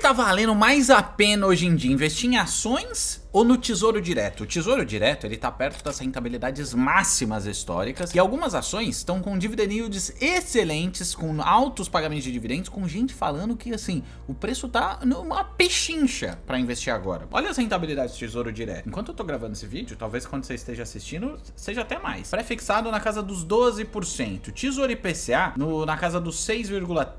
tá valendo mais a pena hoje em dia, investir em ações ou no Tesouro Direto? O Tesouro Direto, ele tá perto das rentabilidades máximas históricas e algumas ações estão com dividend yields excelentes, com altos pagamentos de dividendos, com gente falando que assim, o preço tá numa pechincha para investir agora. Olha as rentabilidades do Tesouro Direto. Enquanto eu tô gravando esse vídeo, talvez quando você esteja assistindo, seja até mais. Pré-fixado na casa dos 12%. Tesouro IPCA na casa dos 6,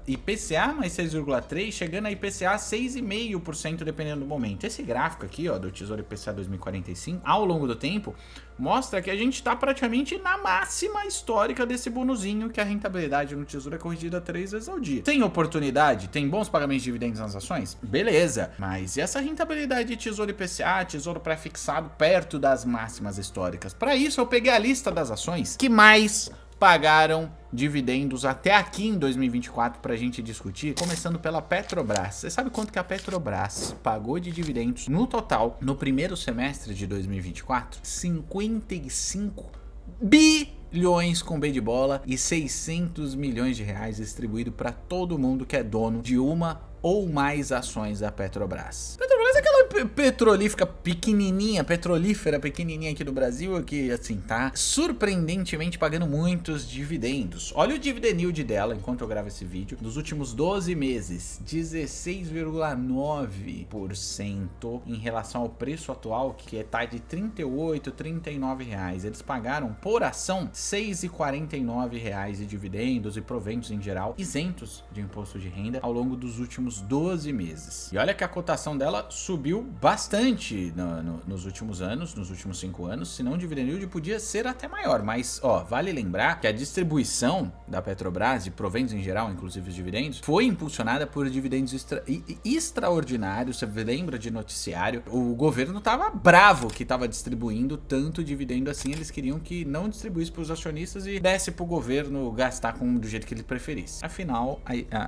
IPCA mais 6,3, chegando a IPCA 6,5% dependendo do momento. Esse gráfico aqui, ó, do Tesouro IPCA 2045, ao longo do tempo, mostra que a gente tá praticamente na máxima histórica desse bonuzinho, que a rentabilidade no Tesouro é corrigida 3 vezes ao dia. Tem oportunidade? Tem bons pagamentos de dividendos nas ações? Beleza, mas e essa rentabilidade de Tesouro IPCA, Tesouro pré-fixado perto das máximas históricas? Para isso eu peguei a lista das ações que mais pagaram dividendos até aqui em 2024 pra gente discutir, começando pela Petrobras. Você sabe quanto que a Petrobras pagou de dividendos no total no primeiro semestre de 2024? 55 bilhões com B de bola e 600 milhões de reais distribuído para todo mundo que é dono de uma ou mais ações da Petrobras. Petrobras é aquela petrolífera pequenininha aqui do Brasil, que assim tá surpreendentemente pagando muitos dividendos. Olha o dividend yield dela enquanto eu gravo esse vídeo. Nos últimos 12 meses, 16,9% em relação ao preço atual, que tá de 38, 39 reais. Eles pagaram por ação 6,49 reais de dividendos e proventos em geral, isentos de imposto de renda ao longo dos últimos 12 meses. E olha que a cotação dela subiu bastante nos últimos anos, nos últimos 5 anos, senão o dividend yield podia ser até maior, mas ó, vale lembrar que a distribuição da Petrobras de proventos em geral, inclusive os dividendos, foi impulsionada por dividendos extraordinários. Você lembra de noticiário? O governo tava bravo que tava distribuindo tanto dividendo assim, eles queriam que não distribuísse para os acionistas e desse pro governo gastar do jeito que ele preferisse. Afinal,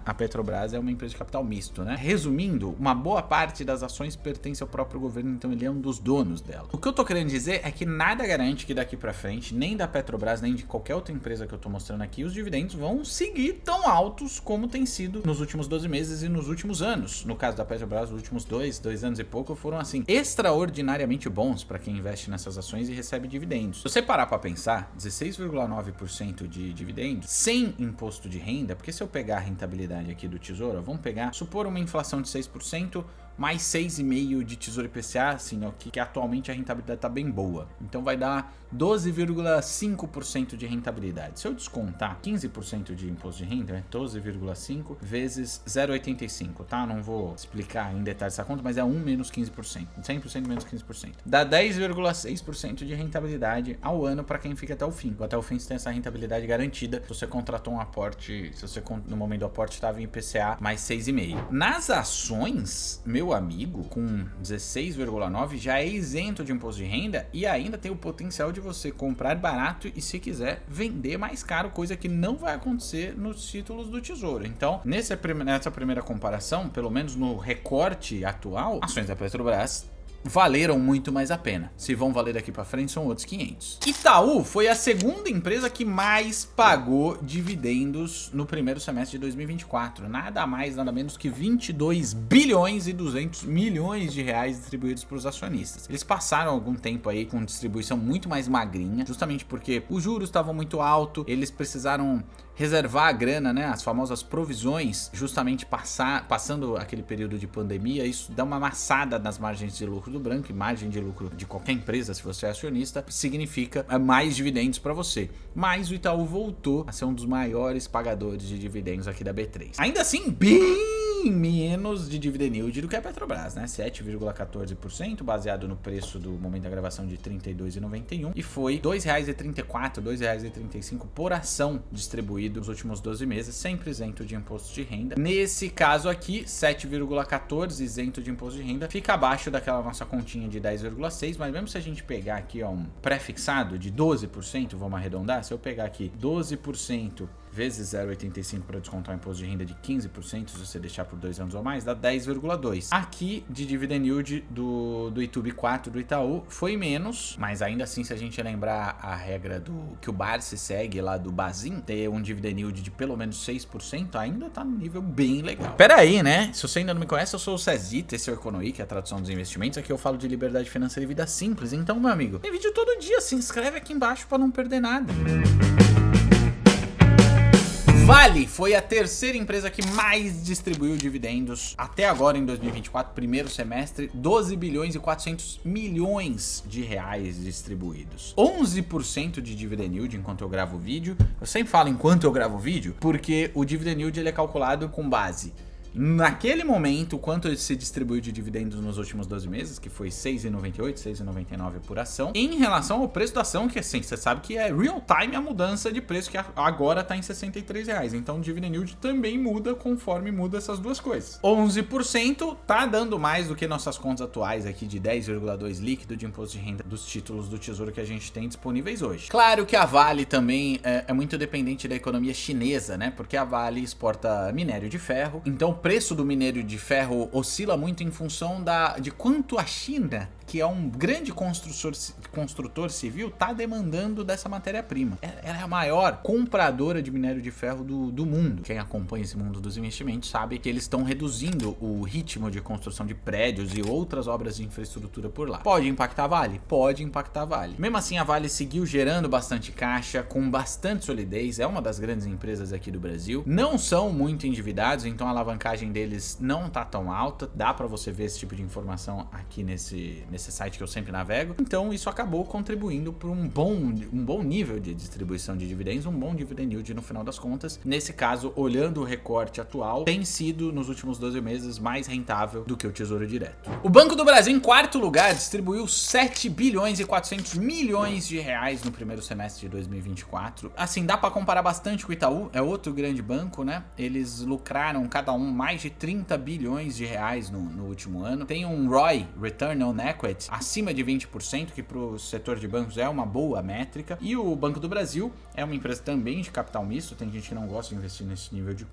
a Petrobras é uma empresa de capital misto, né? Resumindo, uma boa parte das ações pertence ao próprio governo, então ele é um dos donos dela. O que eu tô querendo dizer é que nada garante que daqui pra frente, nem da Petrobras, nem de qualquer outra empresa que eu tô mostrando aqui, os dividendos vão seguir tão altos como tem sido nos últimos 12 meses e nos últimos anos. No caso da Petrobras, os últimos 2 anos e pouco foram assim, extraordinariamente bons para quem investe nessas ações e recebe dividendos. Se você parar pra pensar, 16,9% de dividendos sem imposto de renda, porque se eu pegar a rentabilidade aqui do Tesouro, vamos pegar, supor uma inflação de 6%, mais 6,5% de Tesouro IPCA, assim, ó, que atualmente a rentabilidade tá bem boa. Então vai dar 12,5% de rentabilidade. Se eu descontar 15% de imposto de renda, é 12,5 vezes 0,85, tá? Não vou explicar em detalhes essa conta, mas é 1 menos 15%. 100% menos 15%. Dá 10,6% de rentabilidade ao ano para quem fica até o fim. Até o fim você tem essa rentabilidade garantida. Se você contratou um aporte, se você no momento do aporte estava em IPCA mais 6,5. Nas ações, meu amigo, com 16,9 já é isento de imposto de renda e ainda tem o potencial de você comprar barato e, se quiser, vender mais caro, coisa que não vai acontecer nos títulos do Tesouro. Então, nessa primeira comparação, pelo menos no recorte atual, ações da Petrobras valeram muito mais a pena. Se vão valer daqui pra frente, são outros 500. Itaú foi a segunda empresa que mais pagou dividendos no primeiro semestre de 2024. Nada mais, nada menos que 22 bilhões e 200 milhões de reais distribuídos para os acionistas. Eles passaram algum tempo aí com distribuição muito mais magrinha, justamente porque os juros estavam muito altos, eles precisaram reservar a grana, né, as famosas provisões, justamente passando aquele período de pandemia. Isso dá uma amassada nas margens de lucro do banco, e margem de lucro de qualquer empresa, se você é acionista, significa mais dividendos para você. Mas o Itaú voltou a ser um dos maiores pagadores de dividendos aqui da B3. Ainda assim, bem menos de dividend yield do que a Petrobras, né? 7,14%, baseado no preço do momento da gravação de R$ 32,91, e foi R$ 2,34, R$ 2,35 por ação distribuído nos últimos 12 meses, sempre isento de imposto de renda. Nesse caso aqui, 7,14 isento de imposto de renda, fica abaixo daquela nossa continha de 10,6, mas mesmo se a gente pegar aqui, ó, um pré-fixado de 12%, vamos arredondar, se eu pegar aqui 12% vezes 0,85 para descontar o imposto de renda de 15%, se você deixar por 2 anos ou mais, dá 10,2. Aqui, de dividend yield do YouTube 4 do Itaú, foi menos, mas ainda assim, se a gente lembrar a regra do que o Barsi segue lá do Bazin, ter um dividend yield de pelo menos 6%, ainda tá num nível bem legal. Pera aí, né? Se você ainda não me conhece, eu sou o Cezito, esse é o Economy, que é a tradução dos investimentos. Aqui eu falo de liberdade financeira e vida simples. Então, meu amigo, tem vídeo todo dia, se inscreve aqui embaixo pra não perder nada. Vale foi a terceira empresa que mais distribuiu dividendos até agora em 2024, primeiro semestre, 12 bilhões e 400 milhões de reais distribuídos. 11% de dividend yield enquanto eu gravo o vídeo. Eu sempre falo enquanto eu gravo o vídeo, porque o dividend yield ele é calculado com base naquele momento, quanto se distribuiu de dividendos nos últimos 12 meses, que foi 6,98, 6,99 por ação, em relação ao preço da ação, que assim, você sabe que é real time a mudança de preço, que agora tá em R$63. Então o dividend yield também muda conforme muda essas duas coisas. 11% tá dando mais do que nossas contas atuais aqui de 10,2 líquido de imposto de renda dos títulos do Tesouro que a gente tem disponíveis hoje. Claro que a Vale também é muito dependente da economia chinesa, né? Porque a Vale exporta minério de ferro, então o preço do minério de ferro oscila muito em função de quanto a China, que é um grande construtor civil, está demandando dessa matéria-prima. Ela é a maior compradora de minério de ferro do mundo. Quem acompanha esse mundo dos investimentos sabe que eles estão reduzindo o ritmo de construção de prédios e outras obras de infraestrutura por lá. Pode impactar a Vale? Pode impactar a Vale. Mesmo assim, a Vale seguiu gerando bastante caixa, com bastante solidez, é uma das grandes empresas aqui do Brasil. Não são muito endividados, então a alavancagem deles não tá tão alta. Dá para você ver esse tipo de informação aqui nesse site que eu sempre navego. Então isso acabou contribuindo para um bom nível de distribuição de dividendos, um bom dividend yield no final das contas. Nesse caso, olhando o recorte atual, tem sido nos últimos 12 meses mais rentável do que o Tesouro Direto. O Banco do Brasil, em quarto lugar, distribuiu 7 bilhões e 400 milhões de reais no primeiro semestre de 2024. Assim, dá para comparar bastante com o Itaú, é outro grande banco, né? Eles lucraram cada um mais de 30 bilhões de reais no último ano. Tem um ROI, Return on Equity, acima de 20%, que para o setor de bancos é uma boa métrica. E o Banco do Brasil é uma empresa também de capital misto, tem gente que não gosta de investir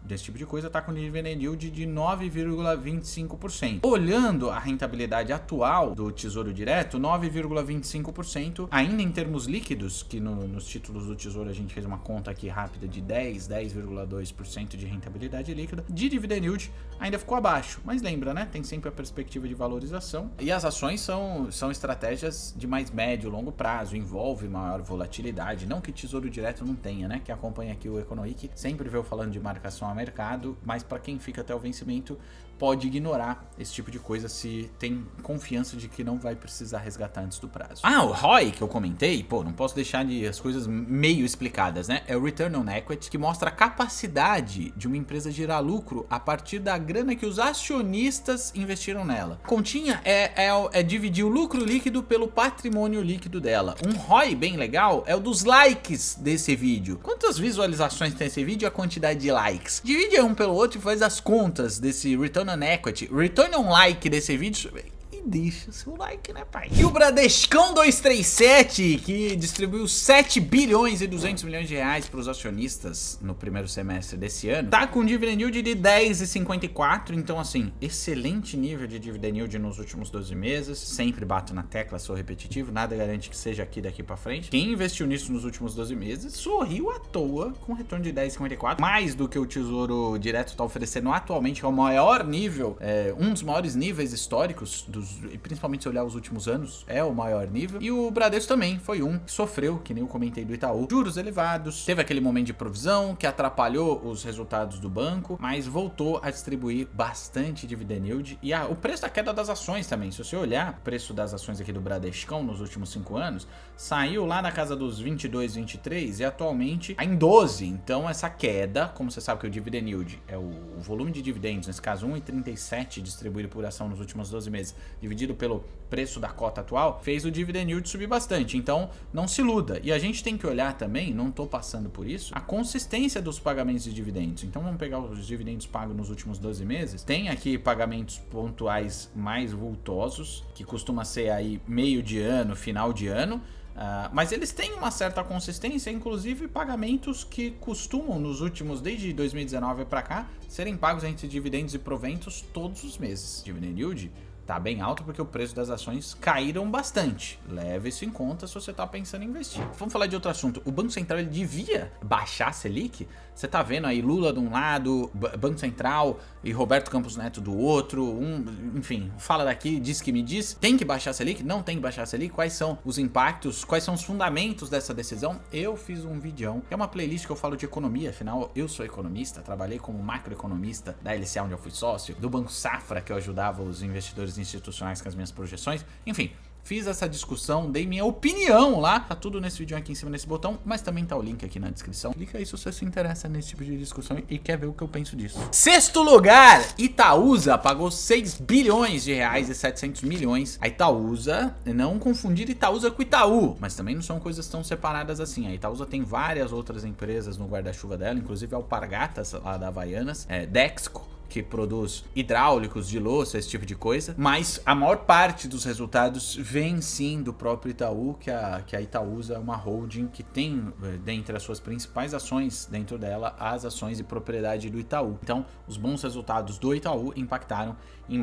desse tipo de coisa, tá com dividend yield de 9,25%. Olhando a rentabilidade atual do Tesouro Direto, 9,25%, ainda em termos líquidos, que nos títulos do Tesouro a gente fez uma conta aqui rápida de 10,2% de rentabilidade líquida, de dividend yield ainda ficou abaixo, mas lembra, né? Tem sempre a perspectiva de valorização e as ações são estratégias de mais médio e longo prazo, envolve maior volatilidade, não que Tesouro Direto não tenha, né? Que acompanha aqui o Economy, que sempre veio falando de marcação a mercado, mas para quem fica até o vencimento pode ignorar esse tipo de coisa se tem confiança de que não vai precisar resgatar antes do prazo. Ah, o ROI que eu comentei, pô, não posso deixar de as coisas meio explicadas, né? É o Return on Equity, que mostra a capacidade de uma empresa gerar lucro a partir da grana que os acionistas investiram nela. A continha é dividir o lucro líquido pelo patrimônio líquido dela. Um ROI bem legal é o dos likes desse vídeo. Quantas visualizações tem esse vídeo e a quantidade de likes? Divide um pelo outro e faz as contas desse Return on Equity. Return on like desse vídeo, e deixa seu like, né, pai? E o Bradescão 237, que distribuiu 7 bilhões e 200 milhões de reais para os acionistas no primeiro semestre desse ano, tá com dividend yield de 10,54, então assim, excelente nível de dividend yield nos últimos 12 meses, sempre bato na tecla, sou repetitivo, nada garante que seja aqui daqui para frente. Quem investiu nisso nos últimos 12 meses sorriu à toa com retorno de 10,54, mais do que o Tesouro Direto tá oferecendo atualmente, que é o maior nível, um dos maiores níveis históricos principalmente se olhar os últimos anos, é o maior nível. E o Bradesco também foi um que sofreu, que nem eu comentei do Itaú, juros elevados, teve aquele momento de provisão que atrapalhou os resultados do banco, mas voltou a distribuir bastante dividend yield. E o preço da queda das ações também, se você olhar o preço das ações aqui do Bradescão nos últimos 5 anos, saiu lá na casa dos 22, 23 e atualmente tá em 12. Então essa queda, como você sabe que o dividend yield é o volume de dividendos, nesse caso 1,37 distribuído por ação nos últimos 12 meses, dividido pelo preço da cota atual, fez o dividend yield subir bastante. Então não se iluda. E a gente tem que olhar também, não tô passando por isso, a consistência dos pagamentos de dividendos. Então vamos pegar os dividendos pagos nos últimos 12 meses. Tem aqui pagamentos pontuais mais vultosos, que costuma ser aí meio de ano, final de ano. Mas eles têm uma certa consistência, inclusive pagamentos que costumam nos últimos, desde 2019 para cá, serem pagos entre dividendos e proventos todos os meses. Dividend yield tá bem alto porque o preço das ações caíram bastante. Leve isso em conta se você tá pensando em investir. Vamos falar de outro assunto. O Banco Central ele devia baixar a Selic? Você tá vendo aí Lula de um lado, Banco Central e Roberto Campos Neto do outro. Enfim, fala daqui, diz que me diz. Tem que baixar a Selic? Não tem que baixar a Selic? Quais são os impactos? Quais são os fundamentos dessa decisão? Eu fiz um videão. É uma playlist que eu falo de economia. Afinal, eu sou economista. Trabalhei como macroeconomista da LCA, onde eu fui sócio. Do Banco Safra, que eu ajudava os investidores institucionais com as minhas projeções, enfim, fiz essa discussão, dei minha opinião lá, tá tudo nesse vídeo aqui em cima nesse botão, mas também tá o link aqui na descrição. Clica aí se você se interessa nesse tipo de discussão e quer ver o que eu penso disso. Sexto lugar, Itaúsa pagou 6 bilhões de reais e 700 milhões. A Itaúsa, não confundir Itaúsa com Itaú, mas também não são coisas tão separadas assim. A Itaúsa tem várias outras empresas no guarda-chuva dela, inclusive a Alpargatas lá da Havaianas, Dexco, que produz hidráulicos de louça, esse tipo de coisa, mas a maior parte dos resultados vem sim do próprio Itaú, que a Itaúsa é uma holding que tem dentre as suas principais ações, dentro dela, as ações de propriedade do Itaú. Então, os bons resultados do Itaú impactaram em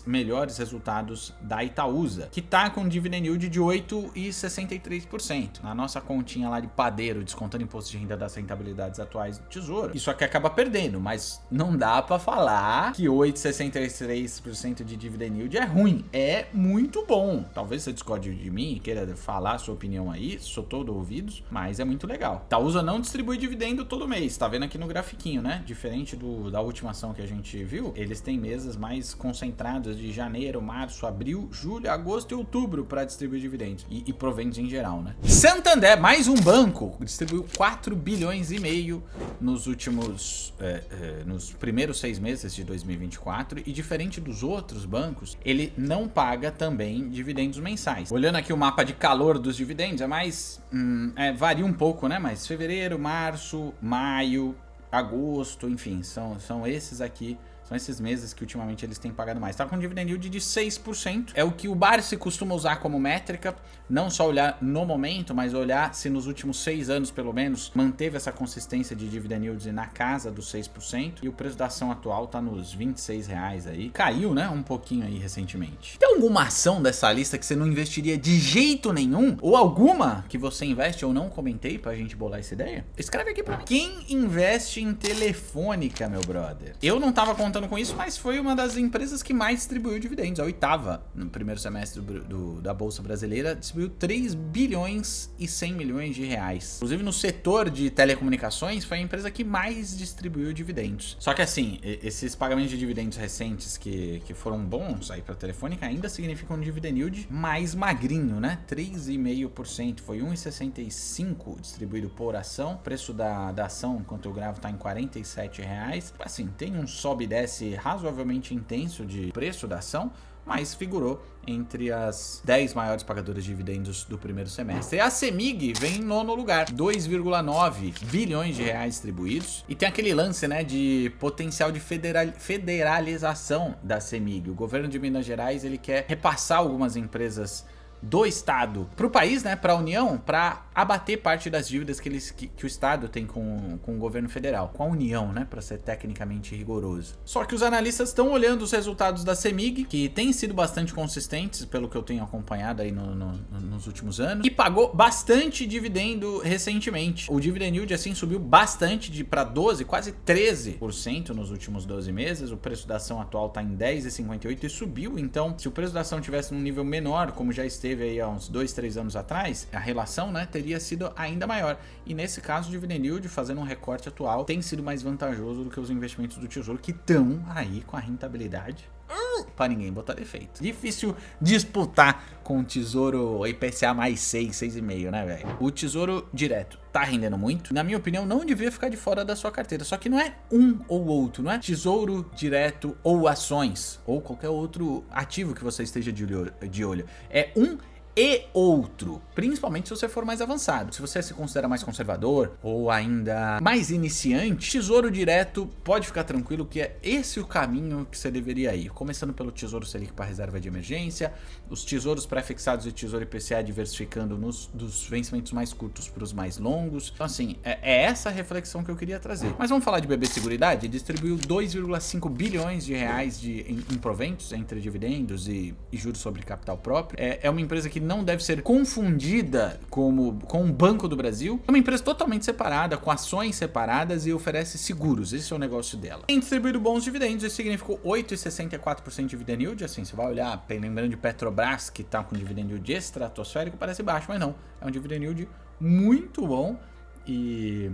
melhores resultados da Itaúsa, que tá com um dividend yield de 8,63%. Na nossa continha lá de padeiro, descontando imposto de renda das rentabilidades atuais do Tesouro, isso aqui acaba perdendo, mas não dá pra falar que 8,63% de dividend yield é ruim. É muito bom. Talvez você discorde de mim e queira falar a sua opinião aí, sou todo ouvidos, mas é muito legal. Itaúsa não distribui dividendo todo mês, tá vendo aqui no grafiquinho, né? Diferente da última ação que a gente viu, eles têm meses mais concentrados de janeiro, março, abril, julho, agosto e outubro para distribuir dividendos e proventos em geral, né? Santander, mais um banco, distribuiu 4 bilhões e meio nos últimos, nos primeiros 6 meses de 2024 e diferente dos outros bancos, ele não paga também dividendos mensais. Olhando aqui o mapa de calor dos dividendos, varia um pouco, né? Mas fevereiro, março, maio, agosto, enfim, são esses aqui. São esses meses que ultimamente eles têm pagado mais. Tá com um dividend yield de 6%. É o que o Barsi costuma usar como métrica. Não só olhar no momento, mas olhar se nos últimos 6 anos, pelo menos, manteve essa consistência de dividend yield na casa dos 6%. E o preço da ação atual tá nos R$26 aí. Caiu, né? Um pouquinho aí recentemente. Tem alguma ação dessa lista que você não investiria de jeito nenhum? Ou alguma que você investe ou não comentei pra gente bolar essa ideia? Escreve aqui pra mim. Quem investe em Telefônica, meu brother? Eu não tava contando com isso, mas foi uma das empresas que mais distribuiu dividendos. A oitava, no primeiro semestre da Bolsa Brasileira, distribuiu 3 bilhões e 100 milhões de reais. Inclusive, no setor de telecomunicações, foi a empresa que mais distribuiu dividendos. Só que assim, esses pagamentos de dividendos recentes que foram bons aí para a Telefônica ainda significam um dividend yield mais magrinho, né? 3,5%. Foi 1,65 distribuído por ação. O preço da ação, enquanto eu gravo, tá em R$47. Assim, tem um sobe e desce razoavelmente intenso de preço da ação, mas figurou entre as 10 maiores pagadoras de dividendos do primeiro semestre. E a CEMIG vem em nono lugar, 2,9 bilhões de reais distribuídos. E tem aquele lance, né, de potencial de federalização da CEMIG. O governo de Minas Gerais, ele quer repassar algumas empresas do Estado para o país, né, para a União, para abater parte das dívidas que o Estado tem com o governo federal, com a União, né, para ser tecnicamente rigoroso. Só que os analistas estão olhando os resultados da CEMIG, que têm sido bastante consistentes, pelo que eu tenho acompanhado aí nos últimos anos, e pagou bastante dividendo recentemente. O dividend yield, assim, subiu bastante para 12, quase 13% nos últimos 12 meses. O preço da ação atual está em 10,58 e subiu. Então, se o preço da ação tivesse num nível menor, como já esteve aí há uns 2, 3 anos atrás, a relação, né, teria sido ainda maior. E nesse caso, o dividend yield, fazendo um recorte atual, tem sido mais vantajoso do que os investimentos do Tesouro, que estão aí com a rentabilidade para ninguém botar defeito. Difícil disputar com o Tesouro IPCA mais 6, 6,5, né, velho? O Tesouro Direto tá rendendo muito. Na minha opinião, não devia ficar de fora da sua carteira. Só que não é um ou outro, não é Tesouro Direto ou ações, ou qualquer outro ativo que você esteja de olho. É um e outro, principalmente se você for mais avançado. Se você se considera mais conservador ou ainda mais iniciante, Tesouro Direto, pode ficar tranquilo que é esse o caminho que você deveria ir. Começando pelo Tesouro Selic para reserva de emergência, os tesouros pré-fixados e Tesouro IPCA diversificando dos vencimentos mais curtos para os mais longos. Então assim, é essa a reflexão que eu queria trazer. Mas vamos falar de BB Seguridade? Distribuiu 2,5 bilhões de reais em proventos entre dividendos e juros sobre capital próprio. É uma empresa que não deve ser confundida com o Banco do Brasil. É uma empresa totalmente separada, com ações separadas e oferece seguros. Esse é o negócio dela. Tem distribuído bons dividendos, isso significou 8,64% de dividend yield. Assim, você vai olhar, lembrando de Petrobras, que tá com dividend yield estratosférico, parece baixo, mas não. É um dividend yield muito bom e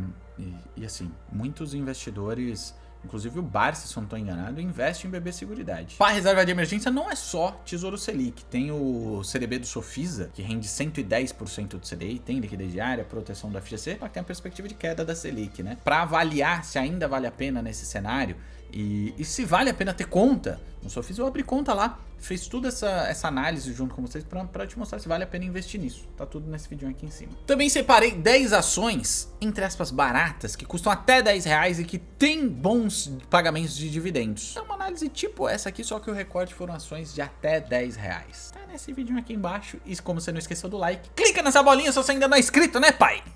assim, muitos investidores, inclusive o Barça, se eu não estou enganado, investe em BB Seguridade. Para reserva de emergência não é só Tesouro Selic. Tem o CDB do Sofisa, que rende 110% do CDI, tem liquidez diária, proteção do FGC, mas tem a perspectiva de queda da Selic, né? Para avaliar se ainda vale a pena nesse cenário e se vale a pena ter conta no Sofisa, eu abri conta lá, fiz toda essa análise junto com vocês para te mostrar se vale a pena investir nisso. Tá tudo nesse vídeo aqui em cima. Também separei 10 ações, entre aspas, baratas, que custam até 10 reais e que tem bons pagamentos de dividendos. É uma análise tipo essa aqui, só que o recorte foram ações de até 10 reais. Tá nesse vídeo aqui embaixo. E como você não esqueceu do like, clica nessa bolinha se você ainda não é inscrito, né, pai?